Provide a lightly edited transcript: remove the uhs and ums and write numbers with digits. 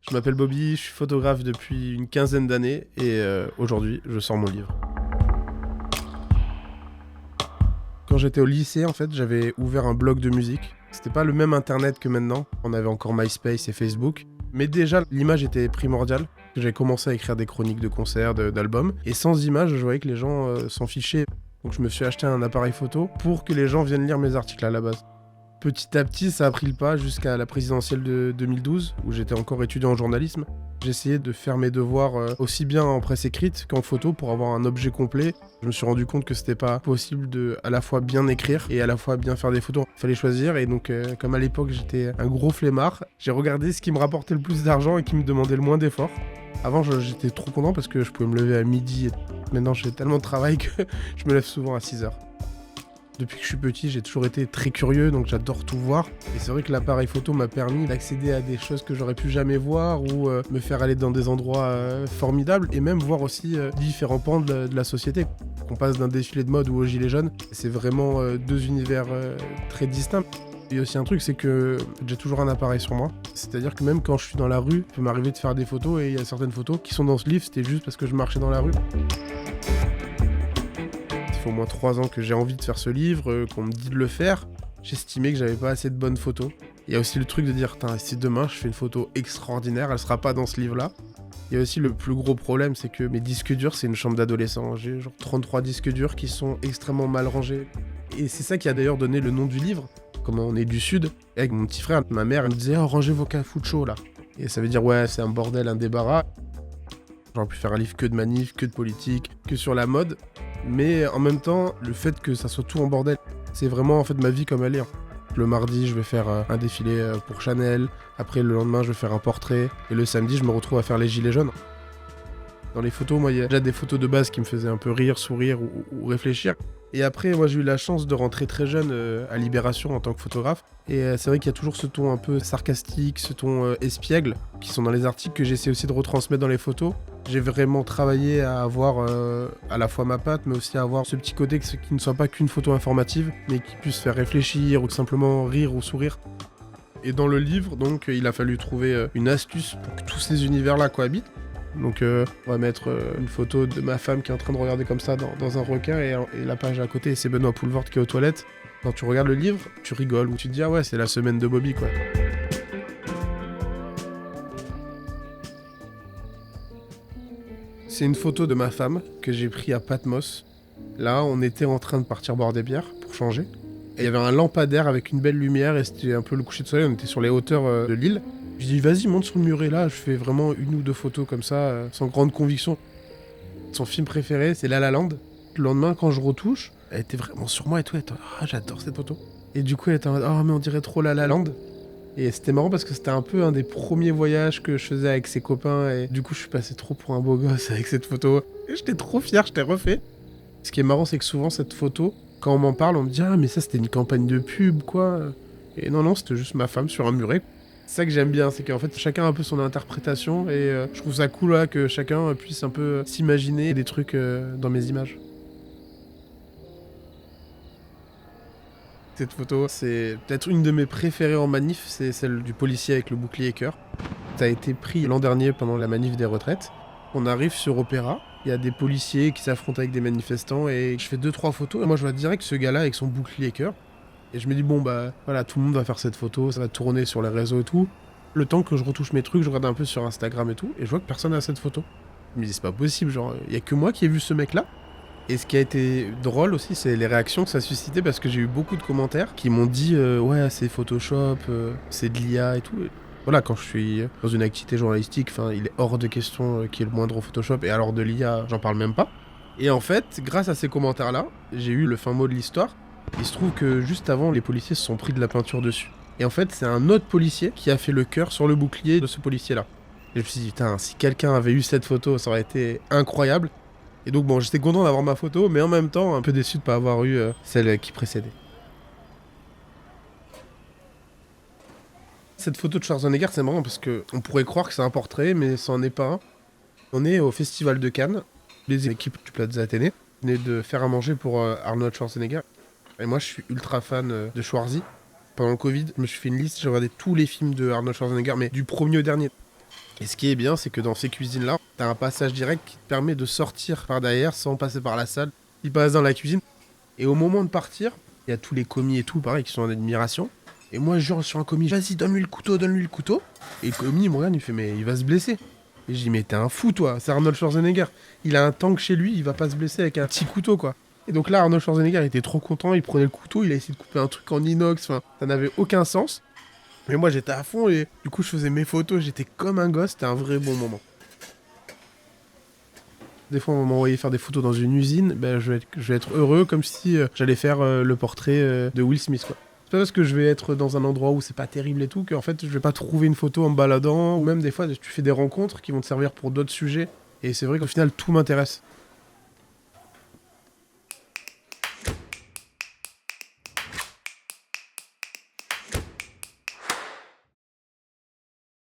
Je m'appelle Bobby, je suis photographe depuis une quinzaine d'années et aujourd'hui, je sors mon livre. Quand j'étais au lycée, en fait, j'avais ouvert un blog de musique. C'était pas le même internet que maintenant. On avait encore MySpace et Facebook. Mais déjà, l'image était primordiale. J'avais commencé à écrire des chroniques de concerts, d'albums. Et sans image, je voyais que les gens s'en fichaient. Donc je me suis acheté un appareil photo pour que les gens viennent lire mes articles à la base. Petit à petit, ça a pris le pas jusqu'à la présidentielle de 2012, où j'étais encore étudiant en journalisme. J'essayais de faire mes devoirs aussi bien en presse écrite qu'en photo pour avoir un objet complet. Je me suis rendu compte que c'était pas possible de à la fois bien écrire et à la fois bien faire des photos. Il fallait choisir et donc comme à l'époque j'étais un gros flemmard, j'ai regardé ce qui me rapportait le plus d'argent et qui me demandait le moins d'efforts. Avant j'étais trop content parce que je pouvais me lever à midi. Maintenant j'ai tellement de travail que je me lève souvent à 6h. Depuis que je suis petit, j'ai toujours été très curieux, donc j'adore tout voir. Et c'est vrai que l'appareil photo m'a permis d'accéder à des choses que j'aurais pu jamais voir ou me faire aller dans des endroits formidables et même voir aussi différents pans de la société. Qu'on passe d'un défilé de mode ou aux gilets jaunes, c'est vraiment deux univers très distincts. Il y a aussi un truc, c'est que j'ai toujours un appareil sur moi. C'est-à-dire que même quand je suis dans la rue, il peut m'arriver de faire des photos et il y a certaines photos qui sont dans ce livre, c'était juste parce que je marchais dans la rue. Au moins 3 ans que j'ai envie de faire ce livre, qu'on me dit de le faire, j'estimais que j'avais pas assez de bonnes photos. Il y a aussi le truc de dire, si demain je fais une photo extraordinaire, elle sera pas dans ce livre-là. Il y a aussi le plus gros problème, c'est que mes disques durs, c'est une chambre d'adolescent. J'ai genre 33 disques durs qui sont extrêmement mal rangés. Et c'est ça qui a d'ailleurs donné le nom du livre. Comme on est du sud, avec mon petit frère, ma mère elle me disait, rangez vos cafuchos là. Et ça veut dire, ouais, c'est un bordel, un débarras. J'aurais pu faire un livre que de manif, que de politique, que sur la mode. Mais en même temps, le fait que ça soit tout en bordel, c'est vraiment en fait ma vie comme elle est. Le mardi, je vais faire un défilé pour Chanel. Après, le lendemain, je vais faire un portrait. Et le samedi, je me retrouve à faire les gilets jaunes. Dans les photos, moi, il y a déjà des photos de base qui me faisaient un peu rire, sourire ou réfléchir. Et après, moi, j'ai eu la chance de rentrer très jeune à Libération en tant que photographe. Et c'est vrai qu'il y a toujours ce ton un peu sarcastique, ce ton espiègle, qui sont dans les articles que j'essaie aussi de retransmettre dans les photos. J'ai vraiment travaillé à avoir à la fois ma patte, mais aussi à avoir ce petit côté qui ne soit pas qu'une photo informative, mais qui puisse faire réfléchir ou simplement rire ou sourire. Et dans le livre, donc, il a fallu trouver une astuce pour que tous ces univers-là cohabitent. Donc on va mettre une photo de ma femme qui est en train de regarder comme ça dans un requin et la page à côté, c'est Benoît Poulvord qui est aux toilettes. Quand tu regardes le livre, tu rigoles ou tu te dis ah ouais, c'est la semaine de Bobby quoi. C'est une photo de ma femme que j'ai prise à Patmos. Là, on était en train de partir boire des bières pour changer. Et il y avait un lampadaire avec une belle lumière et c'était un peu le coucher de soleil, on était sur les hauteurs de l'île. Je dis vas-y, monte sur le muret là, je fais vraiment une ou deux photos comme ça, sans grande conviction. Son film préféré, c'est La La Land. Le lendemain, quand je retouche, elle était vraiment sur moi et tout, elle était j'adore cette photo. Et du coup, elle était en mode mais on dirait trop La La Land. Et c'était marrant parce que c'était un peu un des premiers voyages que je faisais avec ses copains et du coup, je suis passé trop pour un beau gosse avec cette photo. Et j'étais trop fier, je t'ai refait. Ce qui est marrant, c'est que souvent, cette photo, quand on m'en parle, on me dit ah mais ça c'était une campagne de pub quoi. Et non, c'était juste ma femme sur un muret. C'est ça que j'aime bien, c'est qu'en fait chacun a un peu son interprétation et je trouve ça cool là que chacun puisse un peu s'imaginer des trucs dans mes images. Cette photo, c'est peut-être une de mes préférées en manif, c'est celle du policier avec le bouclier cœur. Ça a été pris l'an dernier pendant la manif des retraites. On arrive sur Opéra, il y a des policiers qui s'affrontent avec des manifestants et je fais 2-3 photos et moi je vois direct ce gars-là avec son bouclier cœur. Et je me dis, bon, bah voilà, tout le monde va faire cette photo, ça va tourner sur les réseaux et tout. Le temps que je retouche mes trucs, je regarde un peu sur Instagram et tout, et je vois que personne n'a cette photo. Je me dis, c'est pas possible, genre, il y a que moi qui ai vu ce mec-là. Et ce qui a été drôle aussi, c'est les réactions que ça a suscité, parce que j'ai eu beaucoup de commentaires qui m'ont dit, ouais, c'est Photoshop, c'est de l'IA et tout. Et voilà, quand je suis dans une activité journalistique, il est hors de question qu'il y ait le moindre Photoshop, et alors de l'IA, j'en parle même pas. Et en fait, grâce à ces commentaires-là, j'ai eu le fin mot de l'histoire. Il se trouve que juste avant, les policiers se sont pris de la peinture dessus. Et en fait, c'est un autre policier qui a fait le cœur sur le bouclier de ce policier-là. Et je me suis dit, putain, si quelqu'un avait eu cette photo, ça aurait été incroyable. Et donc bon, j'étais content d'avoir ma photo, mais en même temps, un peu déçu de ne pas avoir eu celle qui précédait. Cette photo de Schwarzenegger, c'est marrant parce qu'on pourrait croire que c'est un portrait, mais ça n'en est pas un. On est au Festival de Cannes, les équipes du Plaza Athénée venaient de faire à manger pour Arnold Schwarzenegger. Et moi, je suis ultra fan de Schwarzy. Pendant le Covid, je me suis fait une liste, j'ai regardé tous les films de Arnold Schwarzenegger, mais du premier au dernier. Et ce qui est bien, c'est que dans ces cuisines-là, t'as un passage direct qui te permet de sortir par derrière sans passer par la salle. Il passe dans la cuisine. Et au moment de partir, il y a tous les commis et tout, pareil, qui sont en admiration. Et moi, je hurle sur un commis, vas-y, donne-lui le couteau, donne-lui le couteau. Et le commis, il me regarde, il fait, mais il va se blesser. Et je dis, mais t'es un fou, toi, c'est Arnold Schwarzenegger. Il a un tank chez lui, il va pas se blesser avec un petit couteau, quoi. Et donc là, Arnold Schwarzenegger était trop content, il prenait le couteau, il a essayé de couper un truc en inox, enfin, ça n'avait aucun sens. Mais moi, j'étais à fond et du coup, je faisais mes photos, j'étais comme un gosse, c'était un vrai bon moment. Des fois, on va m'envoyer faire des photos dans une usine, ben, je vais être heureux comme si j'allais faire le portrait de Will Smith, quoi. C'est pas parce que je vais être dans un endroit où c'est pas terrible et tout qu'en fait je vais pas trouver une photo en me baladant, ou même des fois tu fais des rencontres qui vont te servir pour d'autres sujets. Et c'est vrai qu'au final tout m'intéresse.